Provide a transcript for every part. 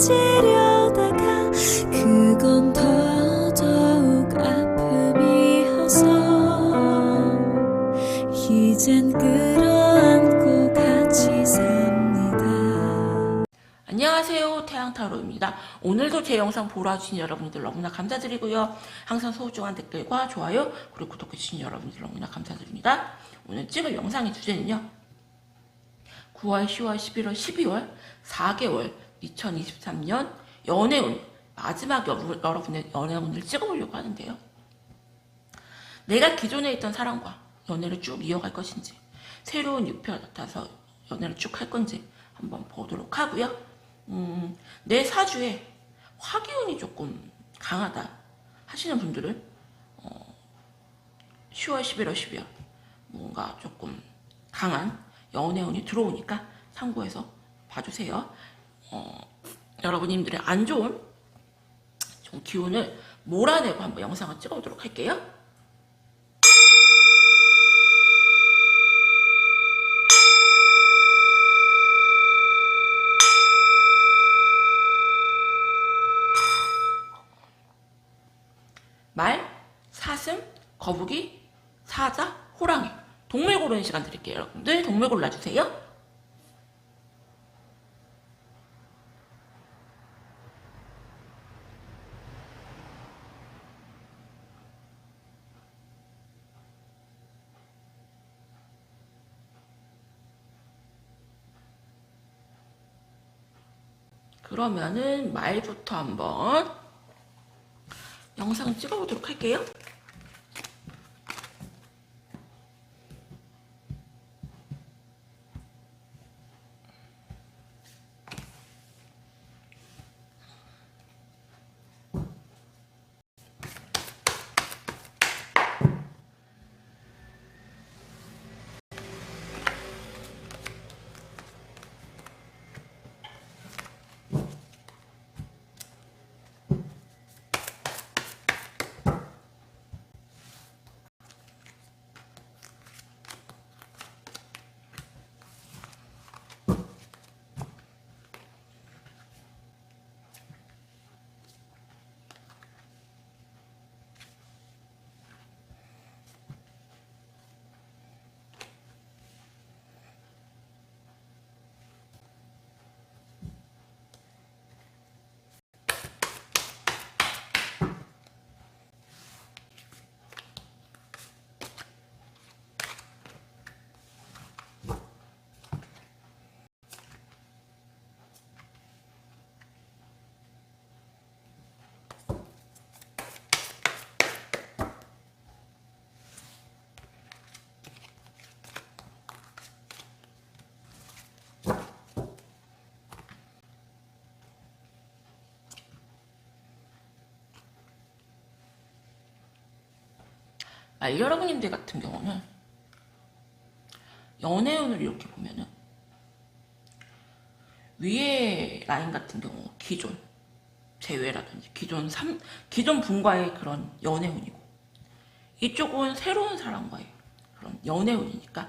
잊으려다가 그건 더더욱 아픔이어서 이젠 끌어안고 같이 삽니다. 안녕하세요, 태양타로입니다. 오늘도 제 영상 보러 와주신 여러분들 너무나 감사드리고요. 항상 소중한 댓글과 좋아요 그리고 구독해주신 여러분들 너무나 감사드립니다. 오늘 찍을 영상의 주제는요, 9월, 10월, 11월, 12월 4개월 2023년 연애운 마지막 여러분의 연애운을 찍어보려고 하는데요, 내가 기존에 있던 사람과 연애를 쭉 이어갈 것인지, 새로운 유표가 나타나서 연애를 쭉 할 건지 한번 보도록 하고요. 내 사주에 화기운이 조금 강하다 하시는 분들은 10월, 11월, 12월 뭔가 조금 강한 연애운이 들어오니까 참고해서 봐주세요. 여러분님들의 안 좋은 좀 기운을 몰아내고 한번 영상을 찍어보도록 할게요. 말, 사슴, 거북이, 사자, 호랑이. 동물 고르는 시간 드릴게요. 여러분들 동물 골라주세요. 그러면은 말부터 한번 영상 찍어보도록 할게요. 여러분님들 같은 경우는 연애운을 이렇게 보면은 위에 라인 같은 경우 기존 재회라든지 기존 분과의 그런 연애운이고, 이쪽은 새로운 사람과의 그런 연애운이니까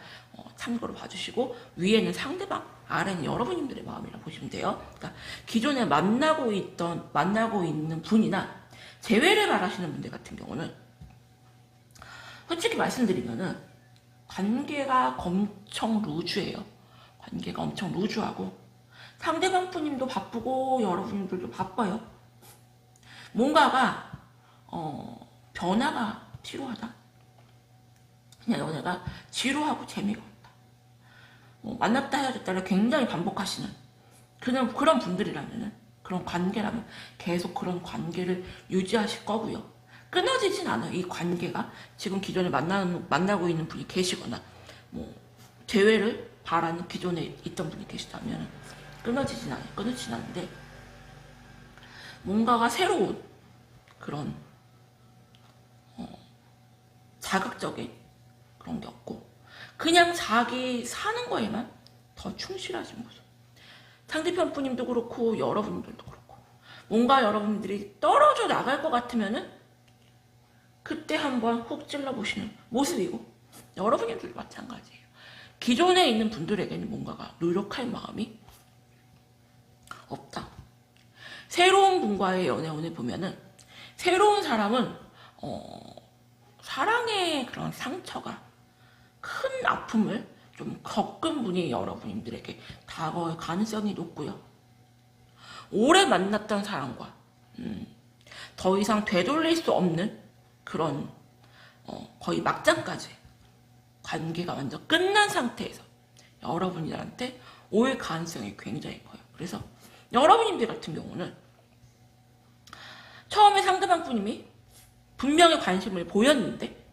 참고로 봐주시고, 위에는 상대방, 아래는 여러분님들의 마음이라 보시면 돼요. 그러니까 기존에 만나고 있는 분이나 재회를 바라시는 분들 같은 경우는 솔직히 말씀드리면은 관계가 엄청 루즈해요. 관계가 엄청 루즈하고 상대방 분님도 바쁘고 여러분들도 바빠요. 뭔가가 변화가 필요하다. 그냥 연애가 지루하고 재미가 없다. 만났다 헤어졌다를 굉장히 반복하시는 그런 분들이라면은, 그런 관계라면 계속 그런 관계를 유지하실 거고요. 끊어지진 않아요. 이 관계가 지금 기존에 만나고 있는 분이 계시거나 재회를 바라는 기존에 있던 분이 계시다면 끊어지진 않는데, 뭔가가 새로운 그런 자극적인 그런 게 없고, 그냥 자기 사는 거에만 더 충실하신 모습. 상대편 분님도 그렇고 여러분들도 그렇고, 뭔가 여러분들이 떨어져 나갈 것 같으면은 그때 한번 훅 찔러보시는 모습이고, 여러분들도 마찬가지예요. 기존에 있는 분들에게는 뭔가가 노력할 마음이 없다. 새로운 분과의 연애운을 보면은 새로운 사람은 사랑의 그런 상처가 큰 아픔을 좀 겪은 분이 여러분들에게 다가올 가능성이 높고요. 오래 만났던 사람과 더 이상 되돌릴 수 없는 그런 거의 막장까지 관계가 완전 끝난 상태에서 여러분들한테 올 가능성이 굉장히 커요. 그래서 여러분들 같은 경우는 처음에 상대방 분님이 분명히 관심을 보였는데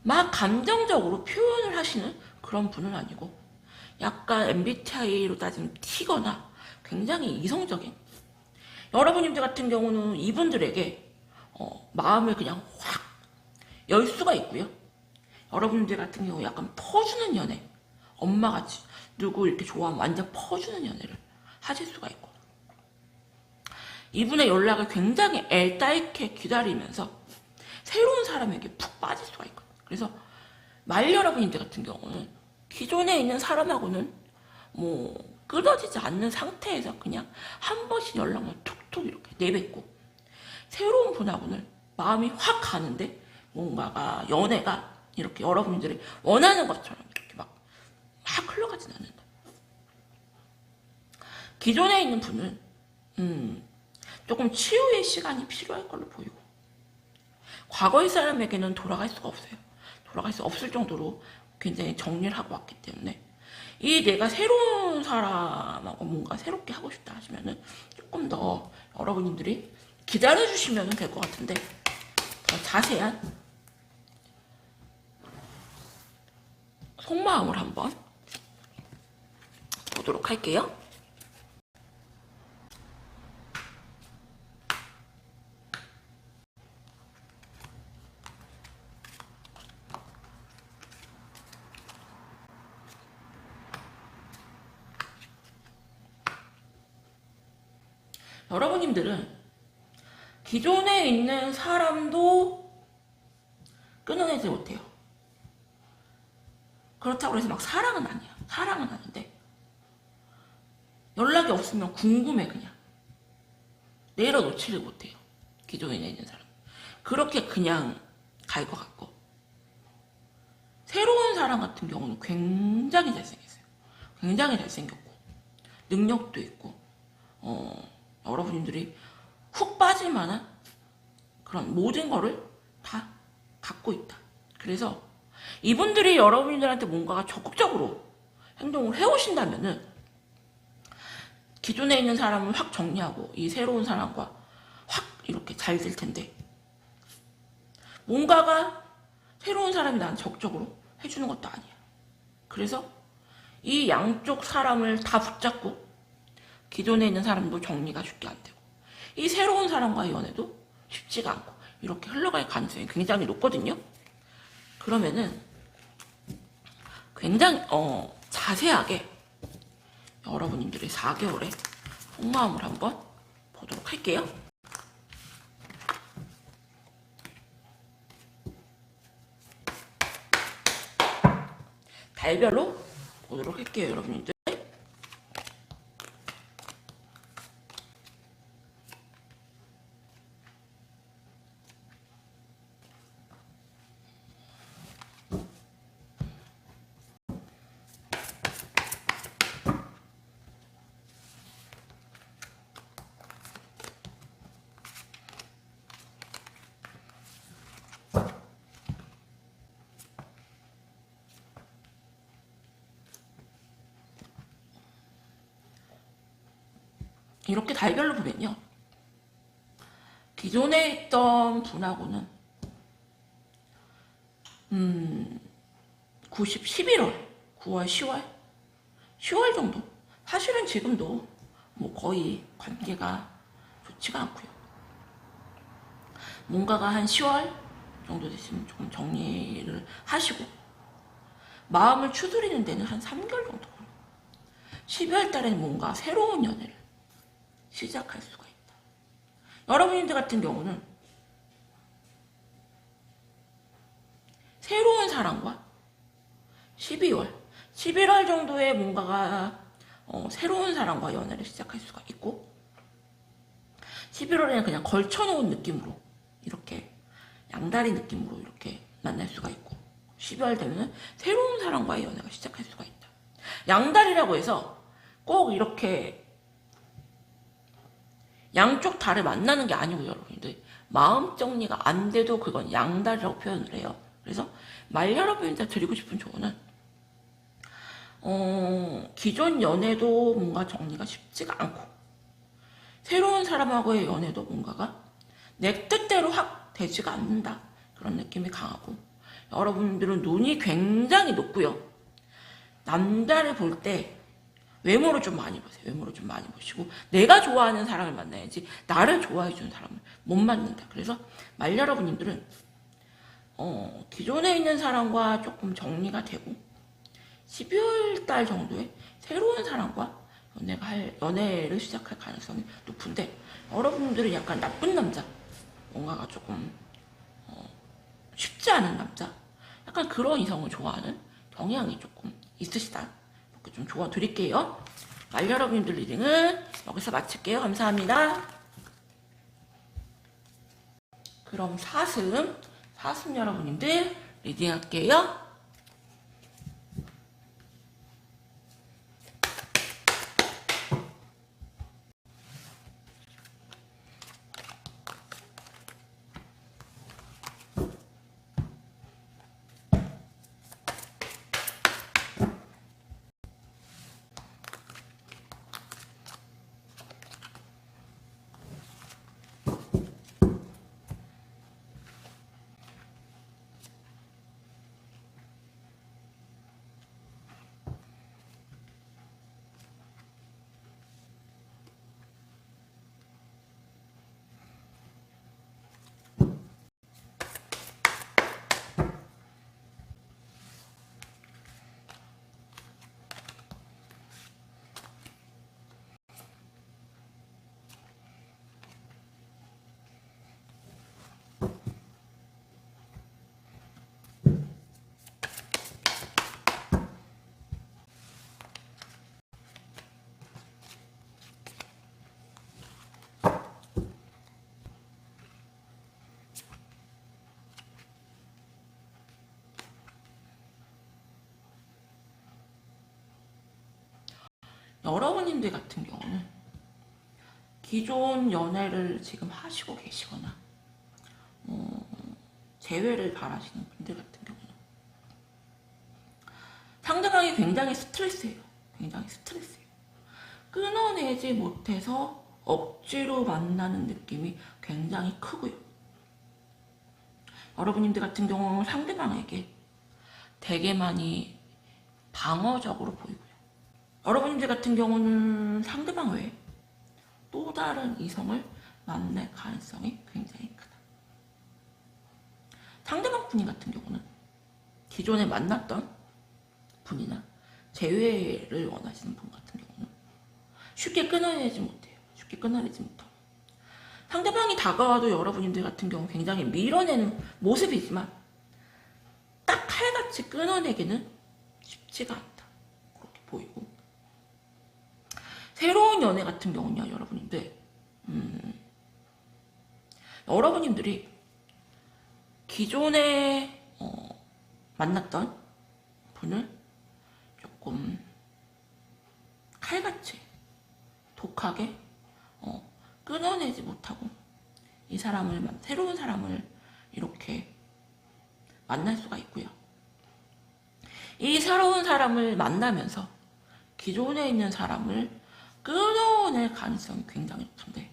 막 감정적으로 표현을 하시는 그런 분은 아니고 약간 MBTI로 따지면 T거나 굉장히 이성적인 여러분들 같은 경우는 이분들에게 마음을 그냥 확 열 수가 있고요. 여러분들 같은 경우 약간 퍼주는 연애, 엄마같이 누구 이렇게 좋아하면 완전 퍼주는 연애를 하실 수가 있고 이분의 연락을 굉장히 애타있게 기다리면서 새로운 사람에게 푹 빠질 수가 있거든요. 그래서 말 여러분들 같은 경우는 기존에 있는 사람하고는 끊어지지 않는 상태에서 그냥 한 번씩 연락만 툭툭 이렇게 내뱉고 새로운 분하고는 마음이 확 가는데 뭔가가 연애가 이렇게 여러분들이 원하는 것처럼 이렇게 막 흘러가진 않는다. 기존에 있는 분은 조금 치유의 시간이 필요할 걸로 보이고 과거의 사람에게는 돌아갈 수가 없어요. 돌아갈 수 없을 정도로 굉장히 정리를 하고 왔기 때문에 이 내가 새로운 사람하고 뭔가 새롭게 하고 싶다 하시면은 조금 더 여러분들이 기다려주시면 될 것 같은데 더 자세한 속마음을 한번 보도록 할게요. 여러분님들은 기존에 있는 사람도 끊어내지 못해요. 그렇다고 해서 막 사랑은 아니야. 사랑은 아닌데 연락이 없으면 궁금해 그냥. 내려놓지를 못해요. 기존에 있는 사람. 그렇게 그냥 갈 것 같고 새로운 사람 같은 경우는 굉장히 잘생겼어요. 굉장히 잘생겼고 능력도 있고 여러분들이 훅 빠질 만한 그런 모든 거를 다 갖고 있다. 그래서 이분들이 여러분들한테 뭔가가 적극적으로 행동을 해오신다면은 기존에 있는 사람을 확 정리하고 이 새로운 사람과 확 이렇게 잘 될 텐데 뭔가가 새로운 사람이 나한테 적극적으로 해주는 것도 아니야. 그래서 이 양쪽 사람을 다 붙잡고 기존에 있는 사람도 정리가 쉽게 안 되고 이 새로운 사람과의 연애도 쉽지가 않고 이렇게 흘러갈 가능성이 굉장히 높거든요. 그러면은 굉장히 자세하게 여러분들의 4개월의 속마음을 한번 보도록 할게요. 달별로 보도록 할게요, 여러분들. 이렇게 달별로 보면요. 기존에 있던 분하고는 11월, 9월, 10월 정도. 사실은 지금도 거의 관계가 좋지가 않고요. 뭔가가 한 10월 정도 됐으면 조금 정리를 하시고 마음을 추스리는 데는 한 3개월 정도. 12월 달에는 뭔가 새로운 연애를 시작할 수가 있다. 여러분들 같은 경우는 새로운 사람과 11월 정도에 뭔가가 새로운 사람과 연애를 시작할 수가 있고 11월에는 그냥 걸쳐놓은 느낌으로 이렇게 양다리 느낌으로 이렇게 만날 수가 있고 12월 되면 새로운 사람과의 연애가 시작할 수가 있다. 양다리라고 해서 꼭 이렇게 양쪽 달을 만나는 게 아니고 여러분들 마음 정리가 안 돼도 그건 양다리라고 표현을 해요. 그래서 말 여러분한테 드리고 싶은 조언은 기존 연애도 뭔가 정리가 쉽지가 않고 새로운 사람하고의 연애도 뭔가가 내 뜻대로 확 되지가 않는다. 그런 느낌이 강하고 여러분들은 눈이 굉장히 높고요. 남자를 볼 때 외모를 좀 많이 보세요. 외모를 좀 많이 보시고 내가 좋아하는 사람을 만나야지 나를 좋아해주는 사람을 못 만난다. 그래서 말 여러분들은 기존에 있는 사람과 조금 정리가 되고 12월 달 정도에 새로운 사람과 연애를 시작할 가능성이 높은데 여러분들은 약간 나쁜 남자 뭔가가 조금 쉽지 않은 남자 약간 그런 이성을 좋아하는 경향이 조금 있으시다. 이렇게 좀 조언 드릴게요. 말 여러분들 리딩은 여기서 마칠게요. 감사합니다. 그럼 사슴 여러분들 리딩 할게요. 여러분들 같은 경우는 기존 연애를 지금 하시고 계시거나 재회를 바라시는 분들 같은 경우는 상대방이 굉장히 스트레스예요. 굉장히 스트레스예요. 끊어내지 못해서 억지로 만나는 느낌이 굉장히 크고요. 여러분들 같은 경우는 상대방에게 되게 많이 방어적으로 보이고요. 여러분들 같은 경우는 상대방 외에 또 다른 이성을 만날 가능성이 굉장히 크다. 상대방 분이 같은 경우는 기존에 만났던 분이나 재회를 원하시는 분 같은 경우는 쉽게 끊어내지 못해요. 쉽게 끊어내지 못하고 상대방이 다가와도 여러분들 같은 경우 굉장히 밀어내는 모습이지만 딱 칼같이 끊어내기는 쉽지가 않다. 그렇게 보이고 새로운 연애 같은 경우는요, 여러분들이 기존에 만났던 분을 조금 칼같이 독하게 끊어내지 못하고 이 사람을 새로운 사람을 이렇게 만날 수가 있고요. 이 새로운 사람을 만나면서 기존에 있는 사람을 끊어낼 가능성이 굉장히 높은데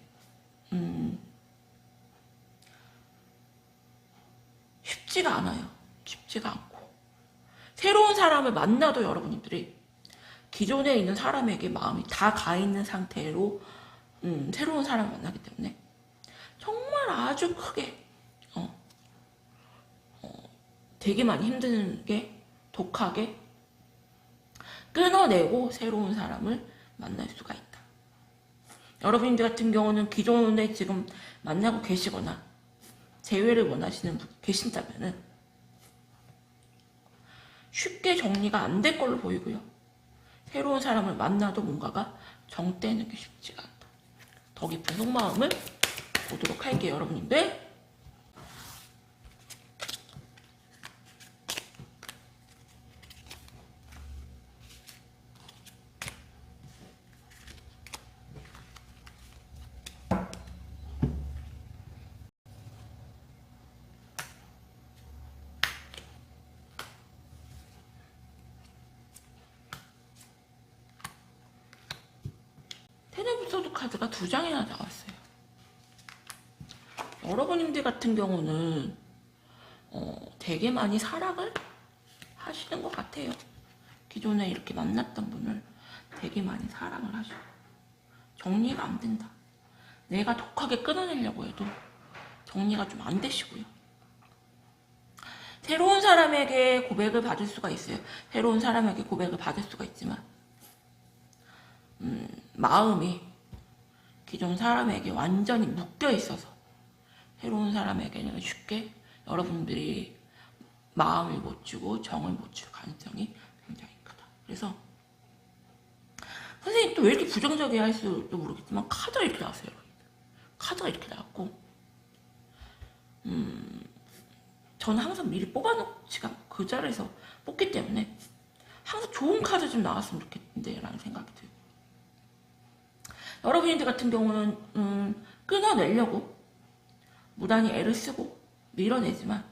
쉽지가 않아요. 쉽지가 않고 새로운 사람을 만나도 여러분들이 기존에 있는 사람에게 마음이 다 가 있는 상태로 새로운 사람을 만나기 때문에 정말 아주 크게 되게 많이 힘든 게 독하게 끊어내고 새로운 사람을 만날 수가 있다. 여러분들 같은 경우는 기존에 지금 만나고 계시거나 재회를 원하시는 분 계신다면은 쉽게 정리가 안 될 걸로 보이고요. 새로운 사람을 만나도 뭔가가 정떼는 게 쉽지가 않다. 더 깊은 속마음을 보도록 할게요, 여러분들. 테네브소드 카드가 2장이나 나왔어요. 여러분들 같은 경우는 되게 많이 사랑을 하시는 것 같아요. 기존에 이렇게 만났던 분을 되게 많이 사랑을 하시고 정리가 안 된다. 내가 독하게 끊어내려고 해도 정리가 좀 안 되시고요. 새로운 사람에게 고백을 받을 수가 있어요. 새로운 사람에게 고백을 받을 수가 있지만 마음이 기존 사람에게 완전히 묶여 있어서 새로운 사람에게는 쉽게 여러분들이 마음을 못 주고 정을 못 줄 가능성이 굉장히 크다. 그래서 선생님 또 왜 이렇게 부정적이야 할 수도 모르겠지만 카드가 이렇게 나왔어요. 카드가 이렇게 나왔고 저는 항상 미리 뽑아놓지가 않고 그 자리에서 뽑기 때문에 항상 좋은 카드 좀 나왔으면 좋겠는데 라는 생각이 들고, 여러분들 같은 경우는 끊어내려고 무단히 애를 쓰고 밀어내지만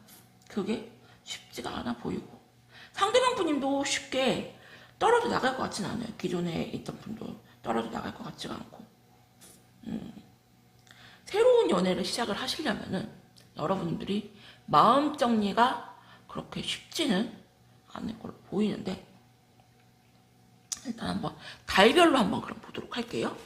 그게 쉽지가 않아 보이고, 상대방 분님도 쉽게 떨어져 나갈 것 같지는 않아요. 기존에 있던 분도 떨어져 나갈 것 같지가 않고, 새로운 연애를 시작을 하시려면은 여러분들이 마음 정리가 그렇게 쉽지는 않을 걸로 보이는데, 일단 한번 달별로 한번 그럼 보도록 할게요.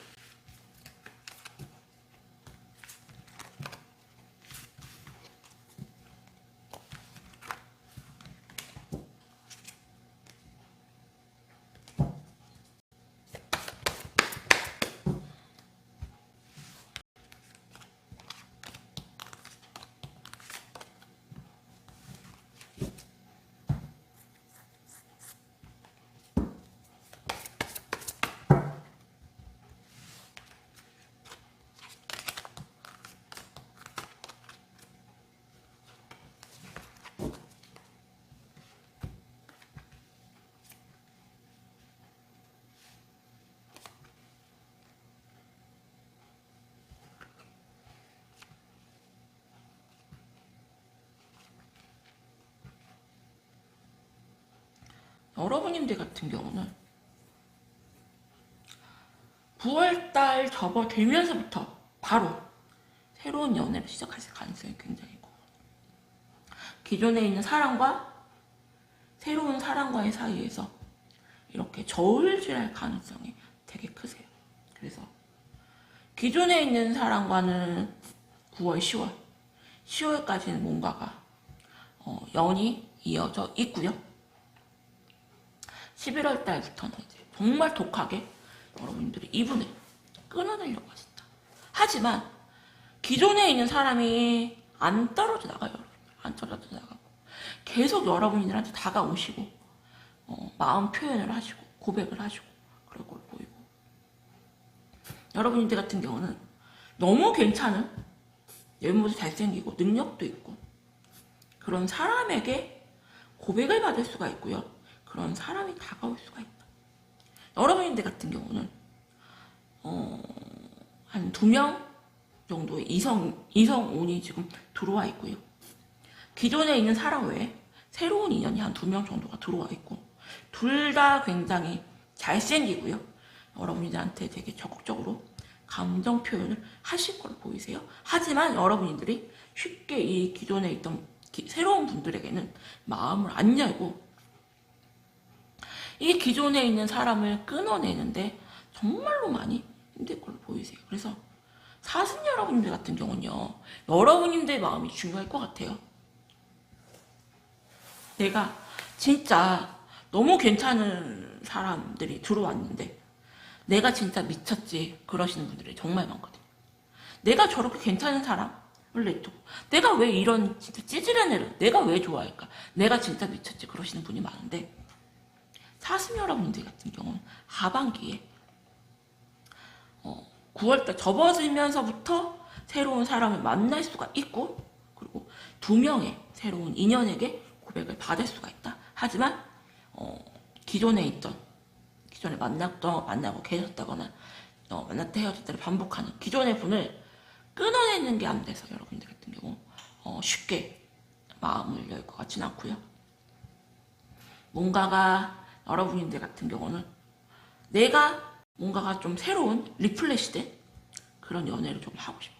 여러분들 같은 경우는 9월달 접어들면서부터 바로 새로운 연애를 시작하실 가능성이 굉장히 있고, 기존에 있는 사랑과 새로운 사랑과의 사이에서 이렇게 저울질할 가능성이 되게 크세요. 그래서 기존에 있는 사랑과는 9월, 10월, 10월까지는 뭔가가 연이 이어져 있고요. 11월 달부터는 이제 정말 독하게 여러분들이 이분을 끊어내려고 하신다. 하지만 기존에 있는 사람이 안 떨어져 나가요. 여러분. 안 떨어져 나가고 계속 여러분들한테 다가오시고 마음 표현을 하시고 고백을 하시고 그럴 걸 보이고, 여러분들 같은 경우는 너무 괜찮은, 외모도 잘생기고 능력도 있고 그런 사람에게 고백을 받을 수가 있고요. 그런 사람이 다가올 수가 있다. 여러분들 같은 경우는 한 2명 정도의 이성운이 지금 들어와 있고요. 기존에 있는 사람 외에 새로운 인연이 한 2명 정도가 들어와 있고, 둘 다 굉장히 잘생기고요. 여러분들한테 되게 적극적으로 감정 표현을 하실 걸 보이세요. 하지만 여러분들이 쉽게 이 기존에 있던 새로운 분들에게는 마음을 안 열고 이 기존에 있는 사람을 끊어내는데 정말로 많이 힘들 걸로 보이세요. 그래서 사슴 여러분들 같은 경우는요, 여러분들 마음이 중요할 것 같아요. 내가 진짜 너무 괜찮은 사람들이 들어왔는데 내가 진짜 미쳤지 그러시는 분들이 정말 많거든요. 내가 저렇게 괜찮은 사람을 냅두고 내가 왜 이런 진짜 찌질한 애를 내가 왜 좋아할까, 내가 진짜 미쳤지 그러시는 분이 많은데, 사슴 여러분들 같은 경우는 하반기에 9월달 접어들면서부터 새로운 사람을 만날 수가 있고, 그리고 2명의 새로운 인연에게 고백을 받을 수가 있다. 하지만 기존에 만나고 계셨다거나 만났다 헤어졌다를 반복하는 기존의 분을 끊어내는 게 안 돼서 여러분들 같은 경우 쉽게 마음을 열 것 같지는 않고요. 뭔가가 여러분들 같은 경우는 내가 뭔가가 좀 새로운 리플레시된 그런 연애를 좀 하고 싶다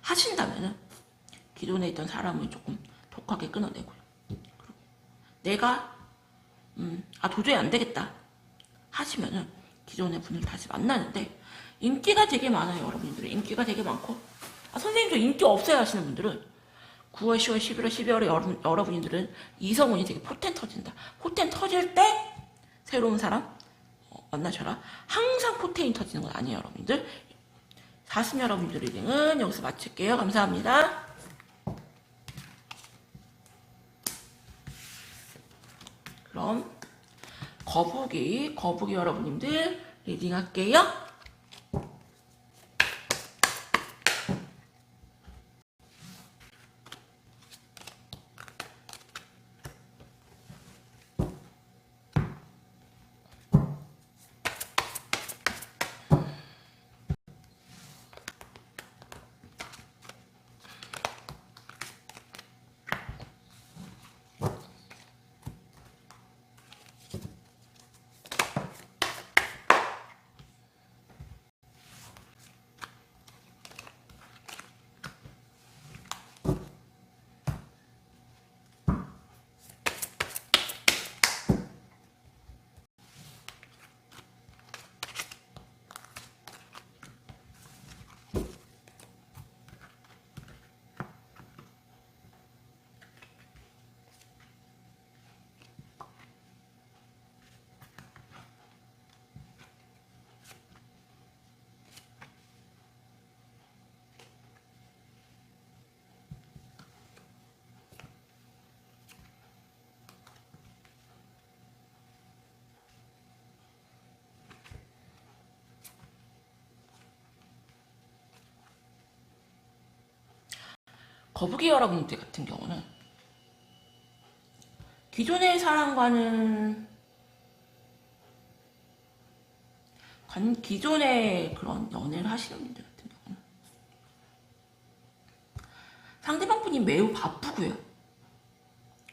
하신다면은 기존에 있던 사람을 조금 독하게 끊어내고요. 그리고 내가 도저히 안 되겠다 하시면은 기존의 분을 다시 만나는데, 인기가 되게 많아요. 여러분들은 인기가 되게 많고, 선생님 저 인기 없어요 하시는 분들은 9월, 10월, 11월, 12월에 여러분들은 이성운이 되게 포텐 터진다. 포텐 터질 때 새로운 사람 만나셔라. 항상 포텐이 터지는 건 아니에요, 여러분들. 사슴 여러분들 리딩은 여기서 마칠게요. 감사합니다. 그럼 거북이 여러분들 리딩 할게요. 거북이 여러분들 같은 경우는 기존의 사람과는 기존의 그런 연애를 하시는 분들 같은 경우는 상대방 분이 매우 바쁘고요.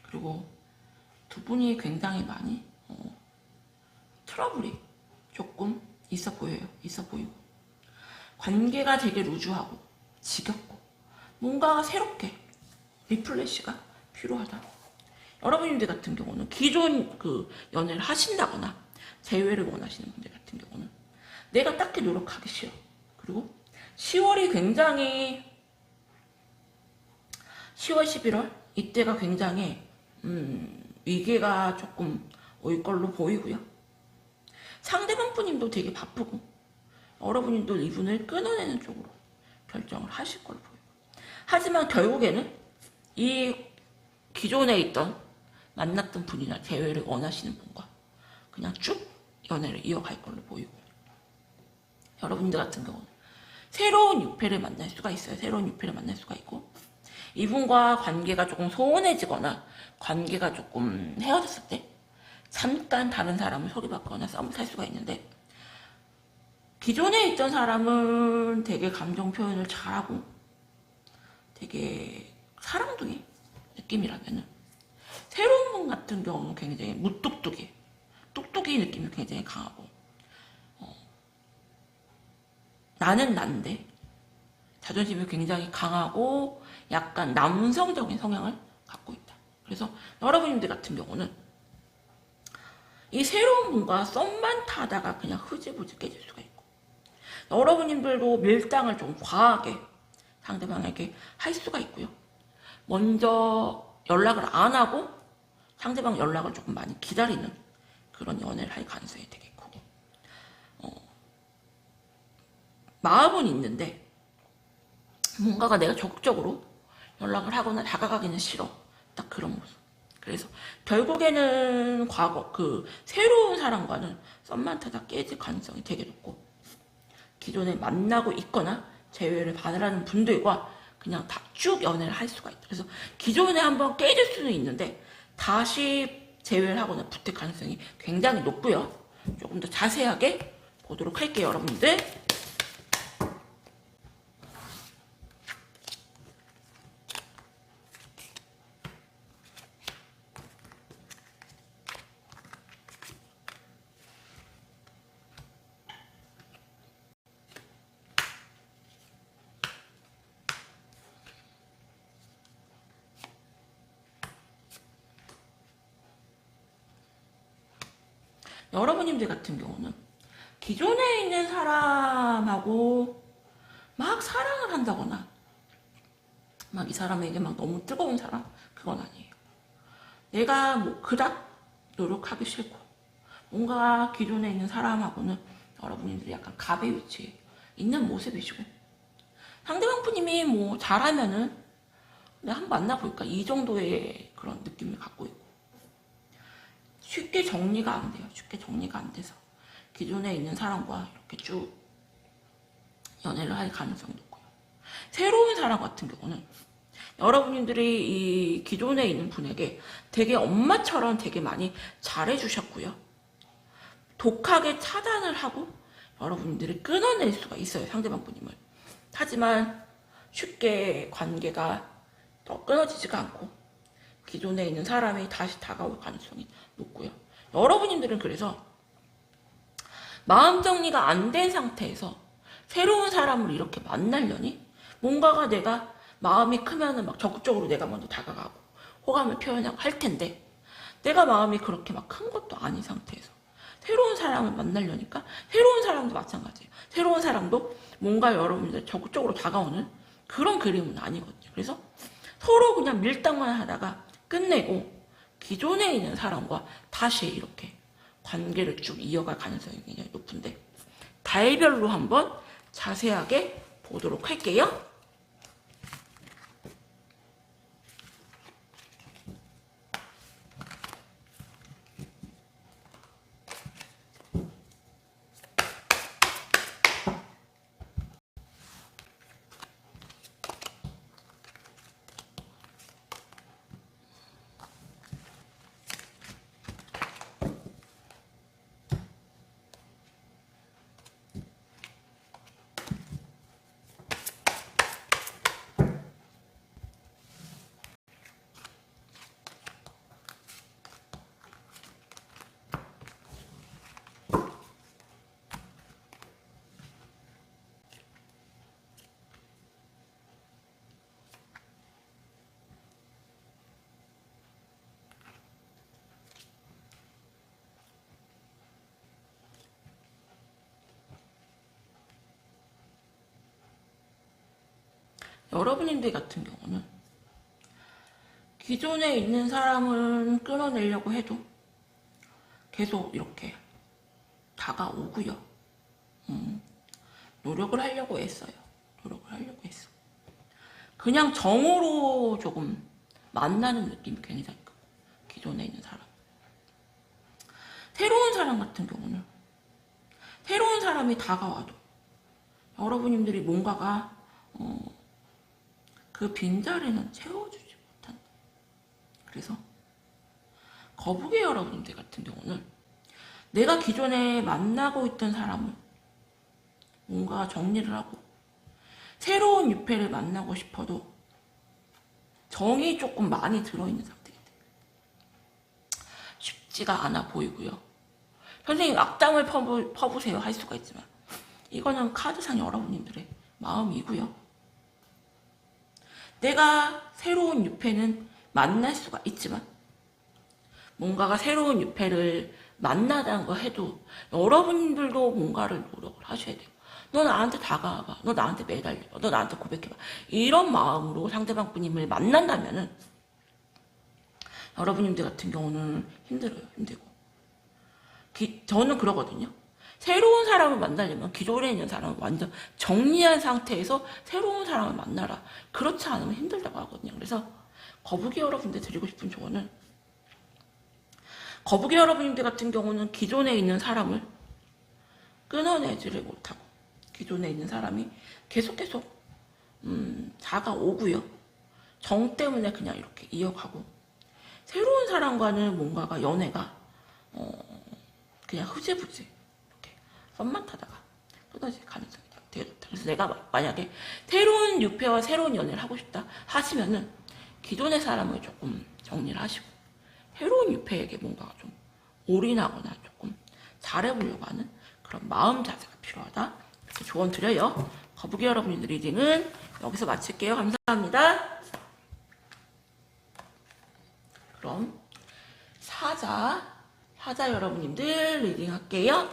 그리고 두 분이 굉장히 많이 트러블이 조금 있어 보이고 관계가 되게 루즈하고 지겹고 뭔가 새롭게 리플레시가 필요하다. 여러분들 같은 경우는 기존 그 연애를 하신다거나 재회를 원하시는 분들 같은 경우는 내가 딱히 노력하기 싫어. 그리고 10월이 굉장히 10월, 11월 이때가 굉장히 위기가 조금 올 걸로 보이고요. 상대방 분님도 되게 바쁘고 여러분들도 이분을 끊어내는 쪽으로 결정을 하실 걸로 보여요. 하지만 결국에는 이 기존에 있던 만났던 분이나 재회를 원하시는 분과 그냥 쭉 연애를 이어갈 걸로 보이고, 여러분들 같은 경우는 새로운 유패를 만날 수가 있어요. 새로운 유패를 만날 수가 있고, 이분과 관계가 조금 소원해지거나 관계가 조금 헤어졌을 때 잠깐 다른 사람을 소개받거나 썸을 탈 수가 있는데, 기존에 있던 사람은 되게 감정 표현을 잘하고 되게 사랑둥이 느낌이라면은 새로운 분 같은 경우는 굉장히 무뚝뚝이 뚝뚝이 느낌이 굉장히 강하고 나는 난데 자존심이 굉장히 강하고 약간 남성적인 성향을 갖고 있다. 그래서 여러분들 같은 경우는 이 새로운 분과 썸만 타다가 그냥 흐지부지 깨질 수가 있고, 여러분들도 밀당을 좀 과하게 상대방에게 할 수가 있고요. 먼저 연락을 안 하고 상대방 연락을 조금 많이 기다리는 그런 연애를 할 가능성이 되게 크고, 마음은 있는데 뭔가가 내가 적극적으로 연락을 하거나 다가가기는 싫어. 딱 그런 모습. 그래서 결국에는 과거 그 새로운 사람과는 썸만 타다 깨질 가능성이 되게 높고, 기존에 만나고 있거나 제외를 받으라는 분들과 그냥 다 쭉 연애를 할 수가 있다. 그래서 기존에 한번 깨질 수는 있는데 다시 제외를 하거나 붙을 가능성이 굉장히 높고요. 조금 더 자세하게 보도록 할게요, 여러분들. 여러분님들 같은 경우는 기존에 있는 사람하고 막 사랑을 한다거나 막 이 사람에게 막 너무 뜨거운 사람, 그건 아니에요. 내가 뭐 그닥 노력하기 싫고 뭔가 기존에 있는 사람하고는 여러분들이 약간 갑의 위치에 있는 모습이시고, 상대방 분님이 뭐 잘하면은 내가 한번 만나볼까 이 정도의 그런 느낌을 갖고 있고, 쉽게 정리가 안 돼요. 쉽게 정리가 안 돼서 기존에 있는 사람과 이렇게 쭉 연애를 할 가능성이 높고요. 새로운 사람 같은 경우는 여러분들이 이 기존에 있는 분에게 되게 엄마처럼 되게 많이 잘해주셨고요. 독하게 차단을 하고 여러분들이 끊어낼 수가 있어요, 상대방 분님을. 하지만 쉽게 관계가 또 끊어지지가 않고 기존에 있는 사람이 다시 다가올 가능성이 높고요. 여러분들은 그래서 마음 정리가 안 된 상태에서 새로운 사람을 이렇게 만나려니 뭔가가 내가 마음이 크면은 막 적극적으로 내가 먼저 다가가고 호감을 표현하고 할 텐데, 내가 마음이 그렇게 막 큰 것도 아닌 상태에서 새로운 사람을 만나려니까 새로운 사람도 마찬가지예요. 새로운 사람도 뭔가 여러분들 적극적으로 다가오는 그런 그림은 아니거든요. 그래서 서로 그냥 밀당만 하다가 끝내고 기존에 있는 사람과 다시 이렇게 관계를 쭉 이어갈 가능성이 굉장히 높은데, 달별로 한번 자세하게 보도록 할게요. 여러분들 같은 경우는 기존에 있는 사람을 끊어내려고 해도 계속 이렇게 다가오고요. 노력을 하려고 했어요. 노력을 하려고 했어. 그냥 정으로 조금 만나는 느낌이 굉장히 크고, 기존에 있는 사람. 새로운 사람 같은 경우는 새로운 사람이 다가와도 여러분들이 뭔가가 그 빈자리는 채워주지 못한다. 그래서 거북이 여러분들 같은 경우는 내가 기존에 만나고 있던 사람을 뭔가 정리를 하고 새로운 유패를 만나고 싶어도 정이 조금 많이 들어있는 상태이기 때문에 쉽지가 않아 보이고요. 선생님 악담을 퍼부세요 할 수가 있지만 이거는 카드상 여러분들의 마음이고요. 내가 새로운 유패는 만날 수가 있지만 뭔가가 새로운 유패를 만나다는 거 해도 여러분들도 뭔가를 노력을 하셔야 돼요. 너 나한테 다가와봐. 너 나한테 매달려봐. 너 나한테 고백해봐. 이런 마음으로 상대방 분님을 만난다면은 여러분들 같은 경우는 힘들어요. 힘들고. 저는 그러거든요. 새로운 사람을 만나려면 기존에 있는 사람을 완전 정리한 상태에서 새로운 사람을 만나라. 그렇지 않으면 힘들다고 하거든요. 그래서 거북이 여러분들 드리고 싶은 조언은, 거북이 여러분들 같은 경우는 기존에 있는 사람을 끊어내지를 못하고 기존에 있는 사람이 계속 다가오고요. 정 때문에 그냥 이렇게 이어가고, 새로운 사람과는 뭔가가 연애가 그냥 흐지부지 이렇게 썸만 타다가 끊어질 가능성이 되게 높다. 그래서 내가 만약에 새로운 유패와 새로운 연애를 하고 싶다 하시면은 기존의 사람을 조금 정리를 하시고 새로운 유패에게 뭔가가 좀 올인하거나 조금 잘해보려고 하는 그런 마음 자세가 필요하다. 이렇게 조언 드려요. 거북이 여러분들 리딩은 여기서 마칠게요. 감사합니다. 그럼 사자 여러분님들 리딩 할게요.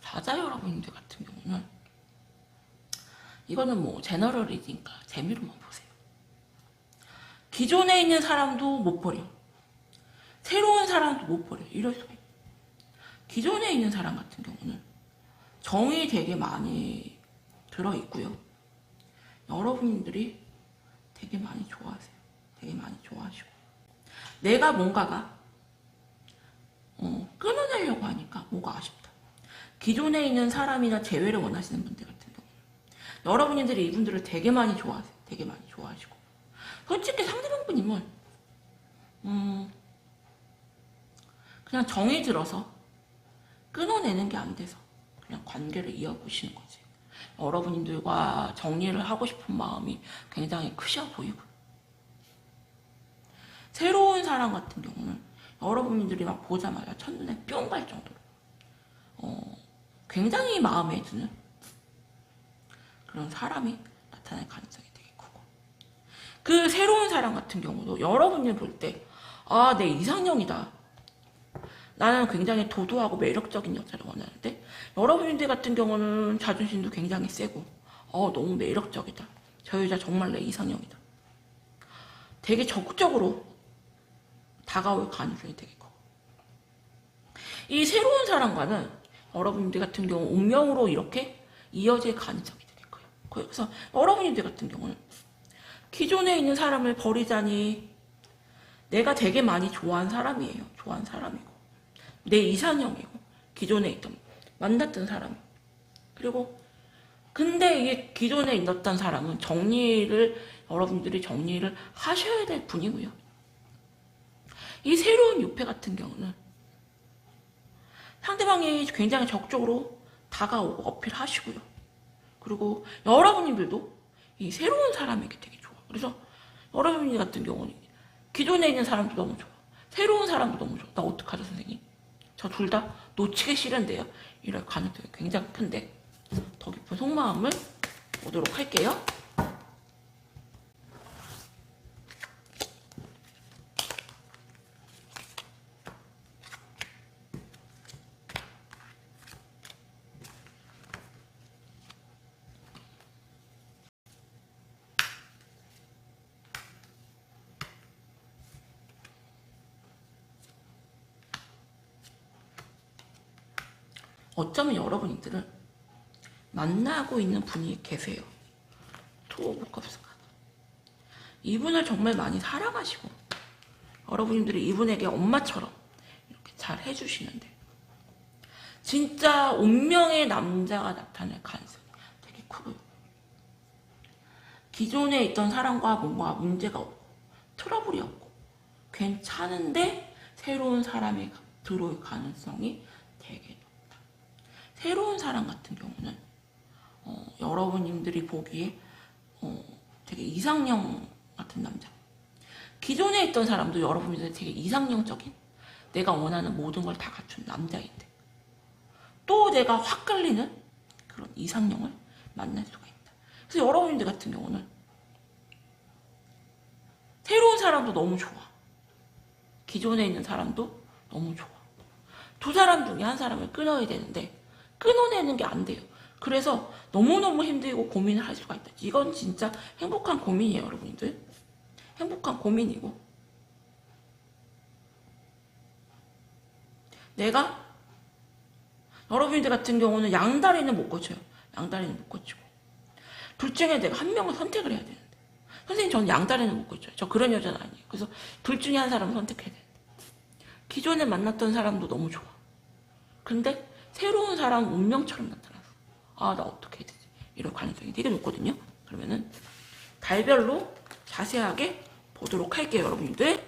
사자 여러분들 같은 경우는 이거는 뭐 제너럴 리딩이니까 재미로만 보세요. 기존에 있는 사람도 못 버려. 새로운 사람도 못 버려. 이럴 수가 있어요. 기존에 있는 사람 같은 경우는 정이 되게 많이 들어있고요. 여러분들이 되게 많이 좋아하세요. 되게 많이 좋아하시고 내가 뭔가가 끊어내려고 하니까 뭐가 아쉽다. 기존에 있는 사람이나 재회를 원하시는 분들 같은 경우 여러분들이 이분들을 되게 많이 좋아하세요. 되게 많이 좋아하시고 솔직히 상대방분님은 그냥 정이 들어서 끊어내는 게 안 돼서 그냥 관계를 이어보시는 거지. 여러분들과 정리를 하고 싶은 마음이 굉장히 크셔 보이고 새로운 사람 같은 경우는 여러분들이 막 보자마자 첫눈에 뿅 갈 정도로 굉장히 마음에 드는 그런 사람이 나타날 가능성이 되게 크고 그 새로운 사람 같은 경우도 여러분이 볼 때 아, 내 이상형이다. 나는 굉장히 도도하고 매력적인 여자를 원하는데 여러분들 같은 경우는 자존심도 굉장히 세고 너무 매력적이다. 저 여자 정말 내 이상형이다. 되게 적극적으로 다가올 가능성이 되게 커. 이 새로운 사람과는 여러분들 같은 경우 운명으로 이렇게 이어질 가능성이 되게 커요. 그래서 여러분들 같은 경우는 기존에 있는 사람을 버리자니 내가 되게 많이 좋아하는 사람이에요. 좋아하는 사람이고 내 이상형이고 기존에 있던 만났던 사람 그리고 근데 이게 기존에 있었던 사람은 여러분들이 정리를 하셔야 될 분이고요. 이 새로운 유패 같은 경우는 상대방이 굉장히 적극적으로 다가오고 어필하시고요. 그리고 여러분들도 이 새로운 사람에게 되게 좋아. 그래서 여러분들 같은 경우는 기존에 있는 사람도 너무 좋아. 새로운 사람도 너무 좋아. 나 어떡하죠 선생님? 저 둘 다 놓치기 싫은데요. 이럴 가능성이 굉장히 큰데 더 깊은 속마음을 보도록 할게요. 어쩌면 여러분들은 만나고 있는 분이 계세요. 투 오브 컵스가 이분을 정말 많이 사랑하시고 여러분들이 이분에게 엄마처럼 이렇게 잘 해주시는데 진짜 운명의 남자가 나타날 가능성이 되게 크고요. 기존에 있던 사람과 뭔가 문제가 없고 트러블이 없고 괜찮은데 새로운 사람이 들어올 가능성이 되게 높다. 새로운 사람 같은 경우는 여러분님들이 보기에 되게 이상형 같은 남자. 기존에 있던 사람도 여러분들이 되게 이상형적인 내가 원하는 모든 걸 다 갖춘 남자인데 또 내가 확 끌리는 그런 이상형을 만날 수가 있다. 그래서 여러분들 같은 경우는 새로운 사람도 너무 좋아. 기존에 있는 사람도 너무 좋아. 두 사람 중에 한 사람을 끊어야 되는데 끊어내는 게 안 돼요. 그래서 너무너무 힘들고 고민을 할 수가 있다. 이건 진짜 행복한 고민이에요, 여러분들. 행복한 고민이고 내가 여러분들 같은 경우는 양다리는 못 고쳐요. 양다리는 못 고치고 둘 중에 내가 한 명을 선택을 해야 되는데 선생님 저는 양다리는 못 고쳐요. 저 그런 여자는 아니에요. 그래서 둘 중에 한 사람을 선택해야 되는데 기존에 만났던 사람도 너무 좋아. 근데 새로운 사람 운명처럼 나타나서 아 나 어떻게 해야 되지? 이럴 가능성이 되게 높거든요. 그러면은 달별로 자세하게 보도록 할게요, 여러분들.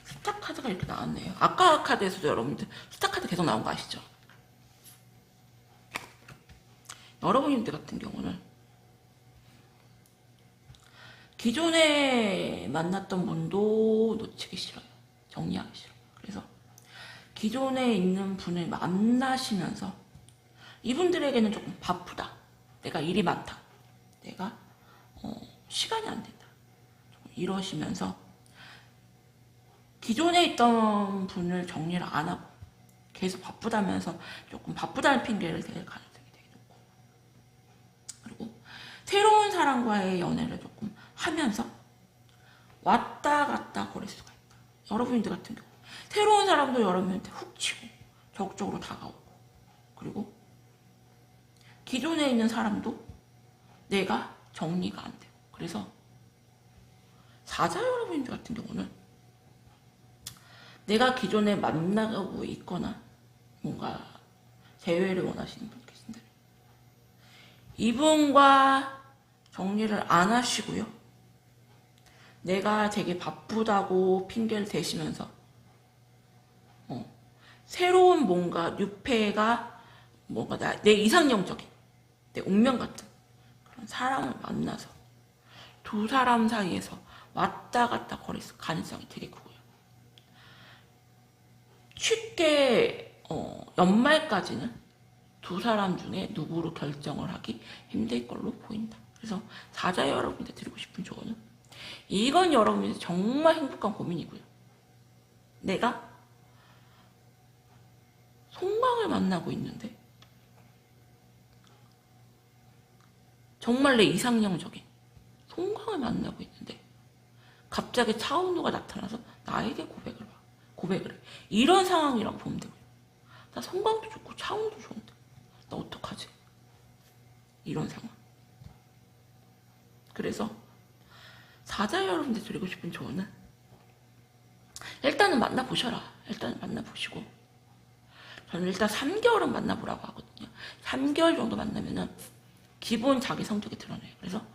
스타 카드가 이렇게 나왔네요. 아까 카드에서도 여러분들 스타 카드 계속 나온 거 아시죠? 여러분들 같은 경우는 기존에 만났던 분도 놓치기 싫어요. 정리하기 싫어요. 그래서 기존에 있는 분을 만나시면서 이분들에게는 조금 바쁘다. 내가 일이 많다. 내가 시간이 안 된다. 이러시면서 기존에 있던 분을 정리를 안 하고 계속 바쁘다면서 조금 바쁘다는 핑계를 댈 가능성이 되게 높고 그리고 새로운 사람과의 연애를 조금 하면서 왔다 갔다 거릴 수가 있다. 여러분들 같은 경우 새로운 사람도 여러분한테 훅 치고 적극적으로 다가오고 그리고 기존에 있는 사람도 내가 정리가 안 되고 그래서 사자 여러분들 같은 경우는 내가 기존에 만나고 있거나 뭔가 재회를 원하시는 분 계신데 이분과 정리를 안 하시고요. 내가 되게 바쁘다고 핑계를 대시면서 새로운 뭔가 뉴페가 뭔가 내 이상형적인 내 운명 같은 그런 사람을 만나서 두 사람 사이에서 왔다 갔다 거릴 가능성이 되게 크고요. 쉽게 연말까지는 두 사람 중에 누구로 결정을 하기 힘들 걸로 보인다. 그래서 사자 여러분한테 드리고 싶은 조언은 이건 여러분이 정말 행복한 고민이고요. 내가 송강을 만나고 있는데 정말 내 이상형적인 송강을 만나고 있는데 갑자기 차은우가 나타나서 나에게 고백을 해. 이런 상황이라고 보면 되고요. 나 송강도 좋고 차은우도 좋은데 나 어떡하지? 이런 상황. 그래서 사자 여러분들 드리고 싶은 조언은 일단은 만나보셔라. 일단은 만나보시고 저는 일단 3개월은 만나보라고 하거든요. 3개월 정도 만나면은 기본 자기 성격이 드러나요. 그래서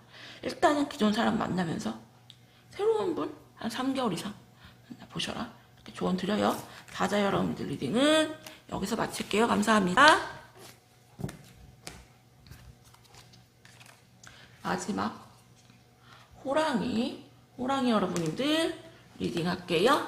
일단은 기존 사람 만나면서 새로운 분 한 3개월 이상 만나보셔라. 이렇게 조언 드려요. 사자 여러분들 리딩은 여기서 마칠게요. 감사합니다. 마지막 호랑이 여러분들 리딩 할게요.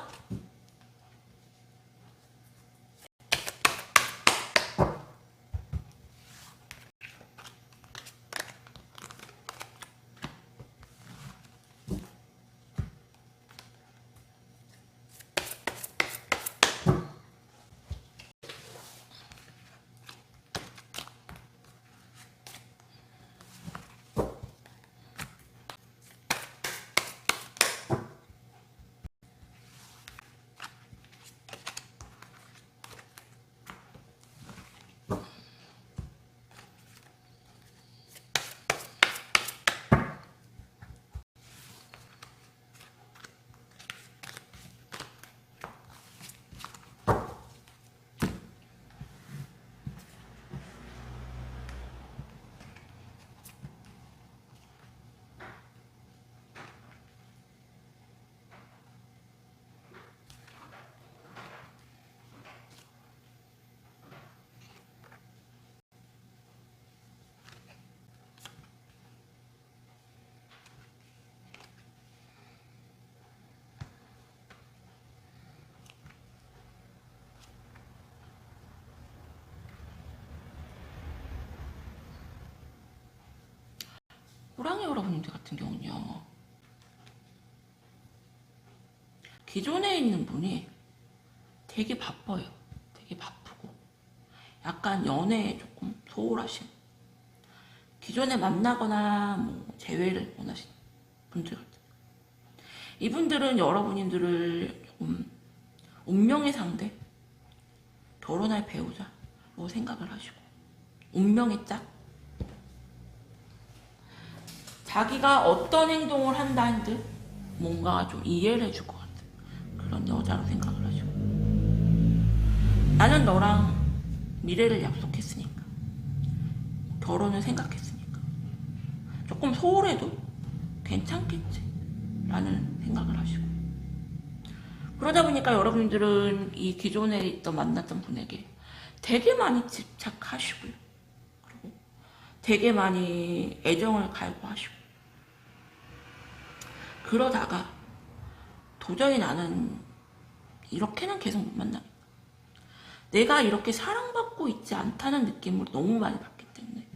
호랑이 여러분들 같은 경우는요, 기존에 있는 분이 되게 바빠요. 되게 바쁘고 약간 연애에 조금 소홀하신, 기존에 만나거나 뭐 재회를 원하시는 분들 같아요. 이분들은 여러분들을 조금 운명의 상대, 결혼할 배우자로 생각을 하시고, 운명의 짝, 자기가 어떤 행동을 한다는 듯 뭔가 좀 이해를 해줄 것 같은 그런 여자로 생각을 하시고, 나는 너랑 미래를 약속했으니까, 결혼을 생각했으니까 조금 소홀해도 괜찮겠지 라는 생각을 하시고, 그러다 보니까 여러분들은 이 기존에 있던 만났던 분에게 되게 많이 집착하시고요, 그리고 되게 많이 애정을 갈구하시고, 그러다가 도저히 나는 이렇게는 계속 못 만나겠다, 내가 이렇게 사랑받고 있지 않다는 느낌을 너무 많이 받기 때문에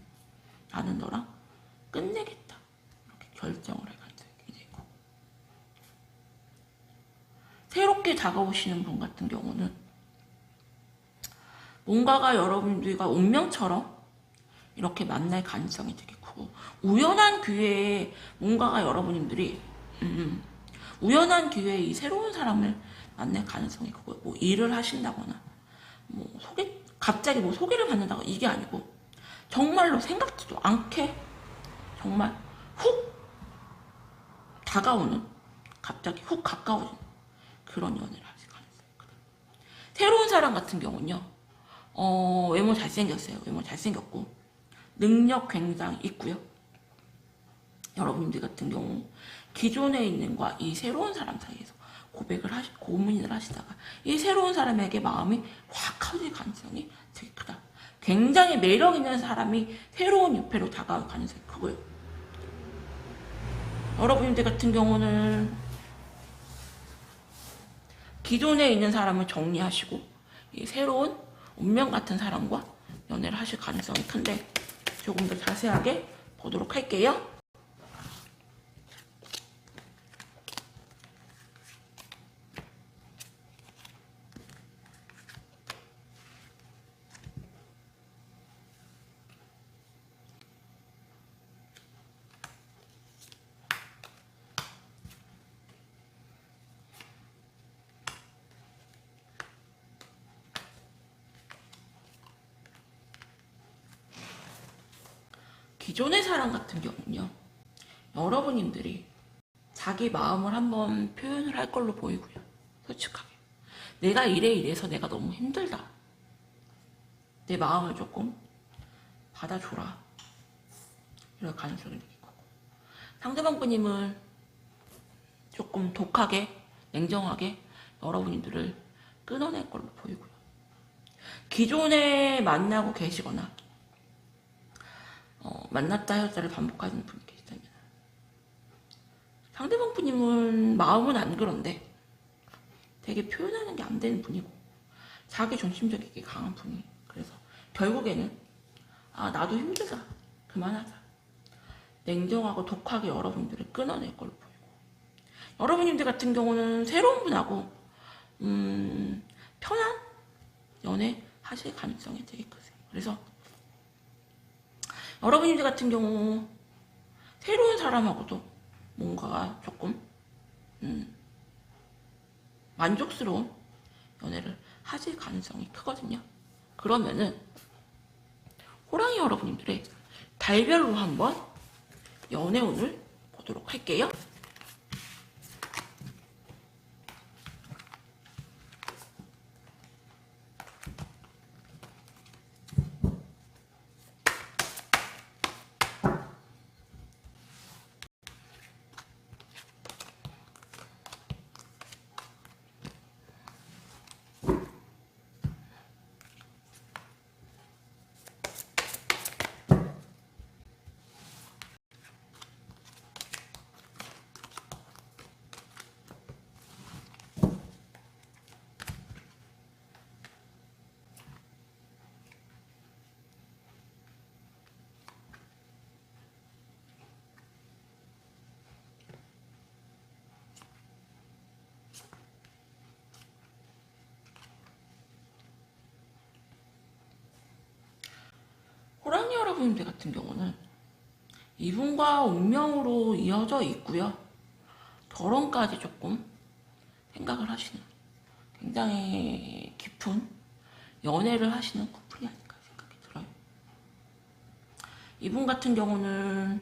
나는 너랑 끝내겠다 이렇게 결정을 해가지고 되고, 새롭게 다가오시는 분 같은 경우는 뭔가가 여러분들과 운명처럼 이렇게 만날 가능성이 되게 크고, 우연한 기회에 뭔가가 여러분들이 우연한 기회에 이 새로운 사람을 만날 가능성이 크고, 뭐 일을 하신다거나 뭐 갑자기 뭐 소개를 받는다거나 이게 아니고, 정말로 생각지도 않게 정말 훅 다가오는, 갑자기 훅 가까워지는 그런 연애를 하실 가능성이 크다. 새로운 사람 같은 경우는요, 외모 잘생겼어요. 외모 잘생겼고 능력 굉장히 있고요. 여러분들 같은 경우 기존에 있는과 이 새로운 사람 사이에서 고민을 하시다가 이 새로운 사람에게 마음이 확 커질 가능성이 되게 크다. 굉장히 매력 있는 사람이 새로운 유패로 다가올 가능성이 크고요. 여러분들 같은 경우는 기존에 있는 사람을 정리하시고 이 새로운 운명 같은 사람과 연애를 하실 가능성이 큰데, 조금 더 자세하게 보도록 할게요. 기존의 사람 같은 경우는요, 여러분들이 자기 마음을 한번 표현을 할 걸로 보이고요. 솔직하게 내가 이래서 내가 너무 힘들다, 내 마음을 조금 받아줘라, 이럴 가능성이 되게 크고, 상대방 분님은 조금 독하게 냉정하게 여러분들을 끊어낼 걸로 보이고요. 기존에 만나고 계시거나 만났다 헤어졌다를 반복하는 분이 계시다면 상대방 분님은 마음은 안 그런데 되게 표현하는 게 안 되는 분이고 자기 중심적이게 강한 분이. 그래서 결국에는 나도 힘들다, 그만하자, 냉정하고 독하게 여러분들을 끊어낼 걸로 보이고, 여러분들 같은 경우는 새로운 분하고 편한 연애 하실 가능성이 되게 크세요. 그래서 여러분들 같은 경우 새로운 사람하고도 뭔가 조금 만족스러운 연애를 하실 가능성이 크거든요. 그러면은 호랑이 여러분들의 달별로 한번 연애운을 보도록 할게요. 호랑이 여러분들 같은 경우는 이분과 운명으로 이어져 있고요. 결혼까지 조금 생각을 하시는 굉장히 깊은 연애를 하시는 커플이 아닐까 생각이 들어요. 이분 같은 경우는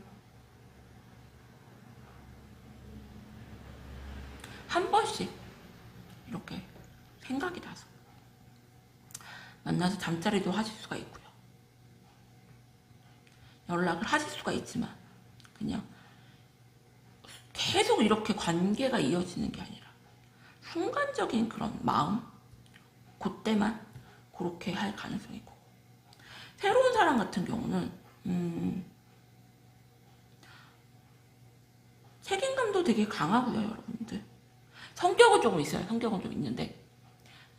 한 번씩 이렇게 생각이 나서 만나서 잠자리도 하실 수가 있고요. 연락을 하실 수가 있지만 그냥 계속 이렇게 관계가 이어지는 게 아니라 순간적인 그런 마음, 그때만 그렇게 할 가능성이 있고, 새로운 사람 같은 경우는 책임감도 되게 강하고요. 여러분들 성격은 조금 있어요. 성격은 좀 있는데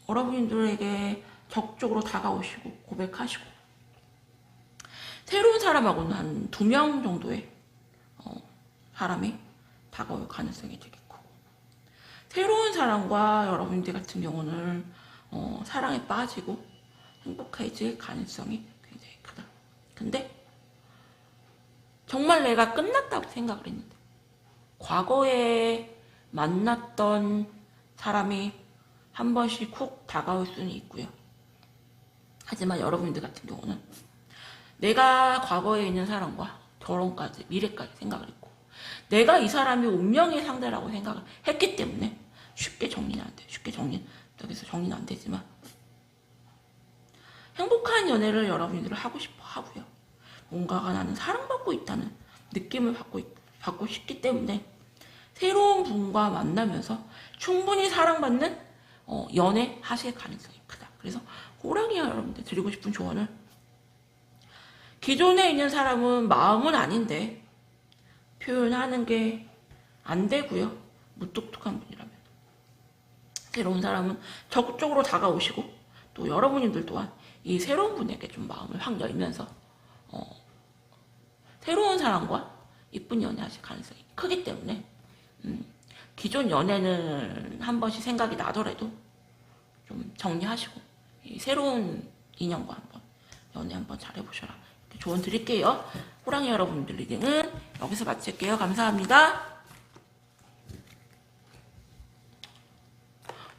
여러분들에게 적극적으로 다가오시고 고백하시고, 새로운 사람하고는 한 2명 정도의 사람이 다가올 가능성이 되게 크고, 새로운 사람과 여러분들 같은 경우는 사랑에 빠지고 행복해질 가능성이 굉장히 크다. 근데 정말 내가 끝났다고 생각을 했는데 과거에 만났던 사람이 한 번씩 콕 다가올 수는 있고요. 하지만 여러분들 같은 경우는 내가 과거에 있는 사람과 결혼까지, 미래까지 생각을 했고, 내가 이 사람이 운명의 상대라고 생각을 했기 때문에 쉽게 정리는 안 돼요. 쉽게 여기서 정리는 안 되지만 행복한 연애를 여러분들은 하고 싶어 하고요. 뭔가가 나는 사랑받고 있다는 느낌을 받고 싶기 때문에 새로운 분과 만나면서 충분히 사랑받는 연애 하실 가능성이 크다. 그래서 호랑이 여러분들 드리고 싶은 조언은, 기존에 있는 사람은 마음은 아닌데 표현하는 게 안 되고요. 무뚝뚝한 분이라면 새로운 사람은 적극적으로 다가오시고, 또 여러분들 또한 이 새로운 분에게 좀 마음을 확 열면서 새로운 사람과 이쁜 연애하실 가능성이 크기 때문에 기존 연애는 한 번씩 생각이 나더라도 좀 정리하시고 이 새로운 인연과 한번 연애 한번 잘해보셔라. 이렇게 조언 드릴게요. 호랑이 여러분들 리딩은 여기서 마칠게요. 감사합니다.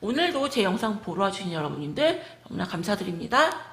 오늘도 제 영상 보러 와주신 여러분들 너무나 감사드립니다.